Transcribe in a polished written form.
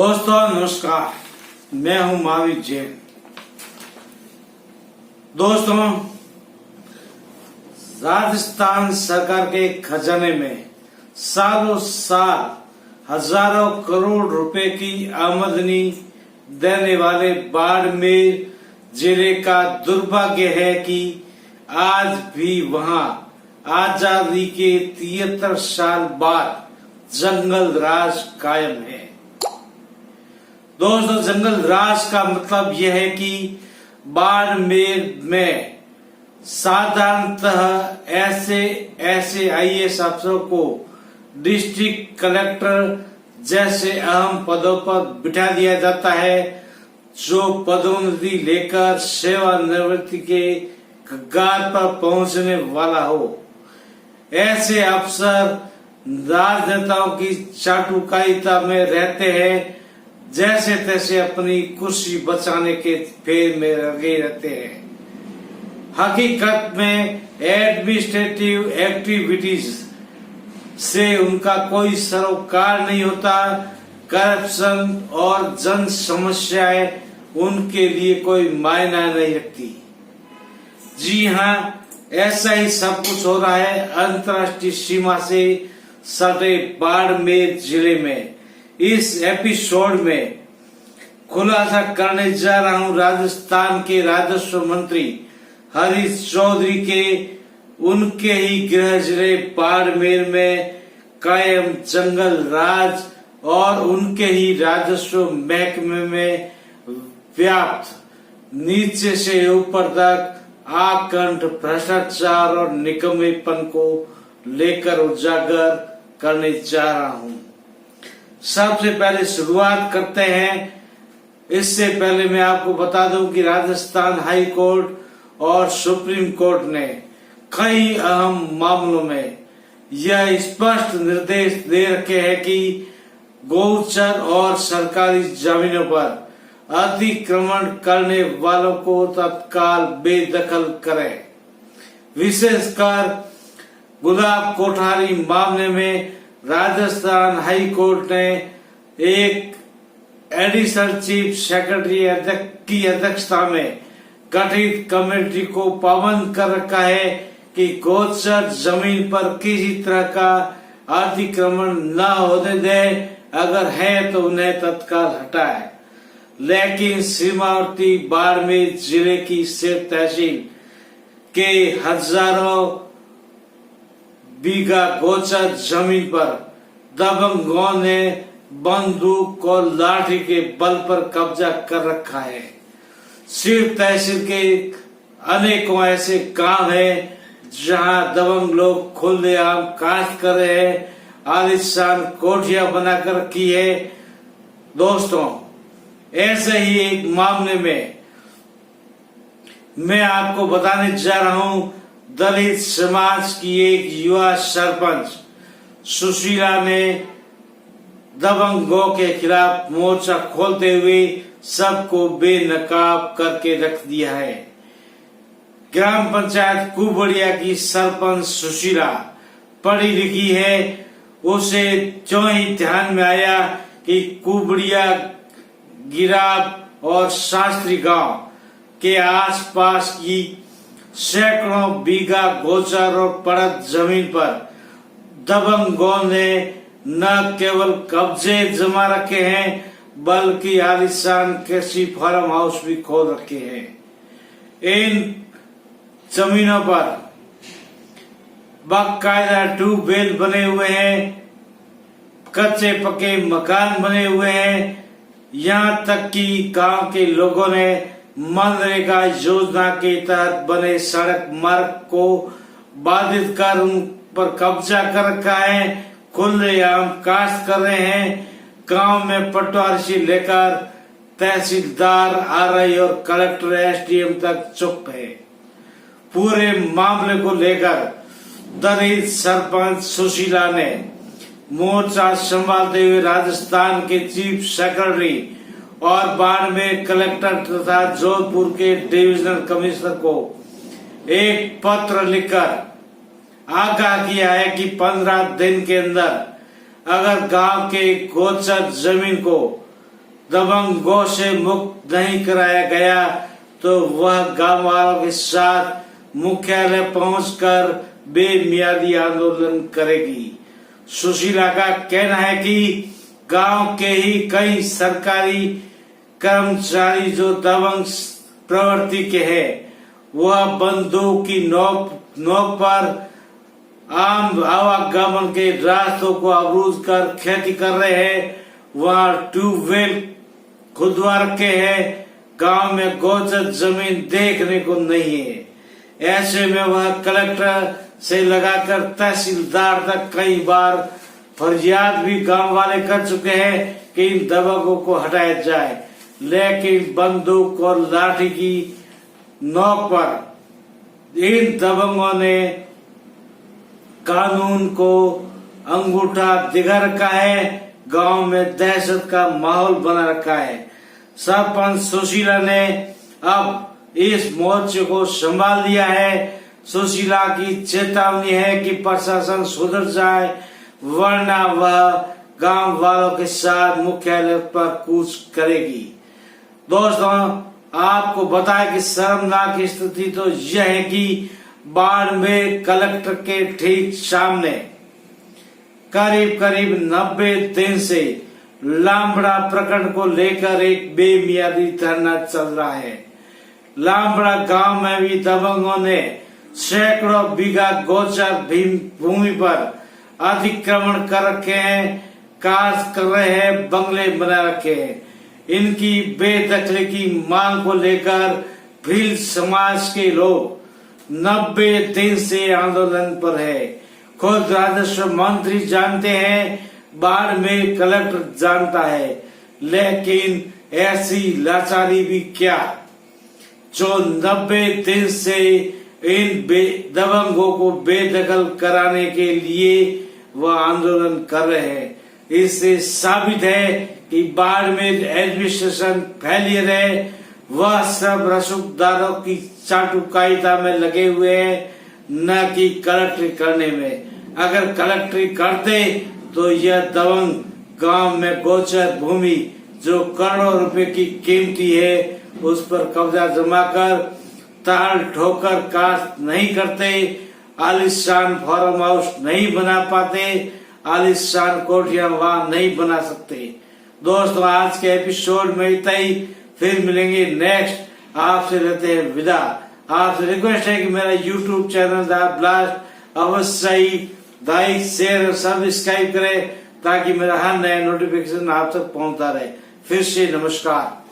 दोस्तों नमस्कार, मैं हूं महावीर जैन। दोस्तों, राजस्थान सरकार के खजाने में सालों साल हजारों करोड़ रुपए की आमदनी देने वाले बाड़मेर जिले का दुर्भाग्य है कि आज भी वहां आजादी के 73 साल बाद जंगल राज कायम है। दोस्तों, जंगल राज का मतलब यह है कि बाड़मेर में साधारणतः ऐसे आईएएस अफसरों को डिस्ट्रिक्ट कलेक्टर जैसे अहम पदों पर बिठा दिया जाता है, जो पदोन्नति लेकर सेवानिवृत्ति के कगार पर पहुंचने वाला हो। ऐसे अफसर राजनेताओं की चाटुकारिता में रहते हैं, जैसे तैसे अपनी कुर्सी बचाने के फेर में लगे रहते हैं। हकीकत में एडमिनिस्ट्रेटिव एक्टिविटीज से उनका कोई सरोकार नहीं होता। करप्शन और जन समस्याएं उनके लिए कोई मायना नहीं रखती। जी हाँ, ऐसा ही सब कुछ हो रहा है अंतर्राष्ट्रीय सीमा से सटे बाड़मेर जिले में। इस एपिसोड में खुलासा करने जा रहा हूं राजस्थान के राजस्व मंत्री हरीश चौधरी के उनके ही गृह जिले बाड़मेर में कायम जंगल राज और उनके ही राजस्व महकमे में व्याप्त नीचे से ऊपर तक आकंठ भ्रष्टाचार और निकम्मेपन को लेकर उजागर करने जा रहा हूं। सबसे पहले शुरुआत करते हैं। इससे पहले मैं आपको बता दूं कि राजस्थान हाई कोर्ट और सुप्रीम कोर्ट ने कई अहम मामलों में यह स्पष्ट निर्देश दे रखे हैं कि गौचर और सरकारी जमीनों पर अतिक्रमण करने वालों को तत्काल बेदखल करें। विशेषकर गुलाब कोठारी मामले में राजस्थान हाई कोर्ट ने एक एडिशनल चीफ सेक्रेटरी की अध्यक्षता में गठित कमेटी को पाबंद कर रखा है कि गोचर जमीन पर किसी तरह का अतिक्रमण न होने दे, अगर है तो उन्हें तत्काल हटाए। लेकिन सीमावर्ती बाड़मेर जिले की सिर तहसील के हजारों बीघा गोचर जमीन पर दबंगों ने बंदूक और लाठी के बल पर कब्जा कर रखा है। सिर्फ तहसील के अनेकों ऐसे काम हैं जहां दबंग लोग खुलेआम काश कर रहे हैं, आलीशान कोठियां बनाकर रखी है। दोस्तों, ऐसे ही एक मामले में मैं आपको बताने जा रहा हूं। दलित समाज की एक युवा सरपंच सुशीला ने दबंगों के खिलाफ मोर्चा खोलते हुए सबको बेनकाब करके रख दिया है। ग्राम पंचायत कुबड़िया की सरपंच सुशीला पढ़ी लिखी है। उसे जो ही ध्यान में आया कि कुबड़िया, गिराब और शास्त्री गांव के आसपास की सैकड़ों बीघा गोचर और पड़त जमीन पर दबंगों ने न केवल कब्जे जमा रखे हैं, बल्कि आलीशान कृषि फार्म हाउस भी खोल रखे हैं। इन जमीनों पर बाकायदा ट्यूबवेल बने हुए हैं, कच्चे पक्के मकान बने हुए हैं। यहाँ तक कि गांव के लोगों ने मनरेगा योजना के तहत बने सड़क मार्ग को बाधित कर उन पर कब्जा कर रखा है, खुलेआम काश्त कर रहे हैं। गांव में पटवारी से लेकर तहसीलदार, आरआई और कलेक्टर, एसडीएम तक चुप है। पूरे मामले को लेकर दलित सरपंच सुशीला ने मोर्चा संभालते हुए राजस्थान के चीफ सेक्रेटरी और बाड़मेर कलेक्टर तथा जोधपुर के डिविजनल कमिश्नर को एक पत्र लिखकर आगाह किया है कि 15 दिन के अंदर अगर गांव के गोचर जमीन को दबंगों से मुक्त नहीं कराया गया तो वह गांव वालों के साथ मुख्यालय पहुंचकर बेमियादी आंदोलन करेगी। सुशीला का कहना है कि गांव के ही कई सरकारी कर्मचारी जो दबंग प्रवृत्ति के हैं, वह बंदूक की नोक पर आम आवागमन के रास्तों को अवरुद्ध कर खेती कर रहे हैं। वहाँ ट्यूबवेल खुदवा रखे हैं। गांव में गोचर जमीन देखने को नहीं है। ऐसे में वह कलेक्टर से लगाकर तहसीलदार तक कई बार फरियाद भी गांव वाले कर चुके हैं कि इन दबंगों को हटाया जाए, लेकिन बंदूक और लाठी की नोक पर इन दबंगों ने कानून को अंगूठा दिखा रखा है। गांव में दहशत का माहौल बना रखा है। सरपंच सुशीला ने अब इस मोर्चे को संभाल लिया है। सुशीला की चेतावनी है कि प्रशासन सुधर जाए, वरना वह गांव वालों के साथ मुख्यालय पर कूच करेगी। दोस्तों, आपको बताया कि शर्मनाक स्थिति तो यह है कि बाड़मेर कलेक्टर के ठीक सामने करीब 90 दिन से लामबड़ा प्रखंड को लेकर एक बेमियादी धरना चल रहा है। लामबड़ा गांव में भी दबंगों ने सैकड़ों बीघा गोचर भूमि पर अतिक्रमण कर रखे हैं, काज कर रहे हैं, बंगले बना रखे हैं। इनकी बेदखली की मांग को लेकर भील समाज के लोग 90 दिन से आंदोलन पर है। खुद राजस्व मंत्री जानते हैं, बाड़मेर कलेक्टर जानता है, लेकिन ऐसी लाचारी भी क्या जो 90 दिन से इन दबंगों को बेदखल कराने के लिए वह आंदोलन कर रहे हैं। इससे साबित है कि बाड़मेर एडमिनिस्ट्रेशन फेलियर है। वह सब रसूखदारों की चाटुकारिता में लगे हुए हैं, न कि कलेक्ट्री करने में। अगर कलेक्ट्री करते तो यह दबंग गांव में गोचर भूमि जो करोड़ों रुपए की कीमती है, उस पर कब्जा जमाकर ताल ठोकर कास्ट नहीं करते, आलिशान फार्म हाउस नहीं बना पाते, आलिशान कोठियां वहां नहीं बना सकते। दोस्तों, आज के एपिसोड में इतना ही। फिर मिलेंगे नेक्स्ट। आपसे लेते हैं विदा। आपसे रिक्वेस्ट है कि मेरा यूट्यूब चैनल द ब्लास्ट अवश्य ही लाइक, शेयर और सब्सक्राइब करें ताकि मेरा हर नया नोटिफिकेशन आप तक पहुंचता रहे। फिर से नमस्कार।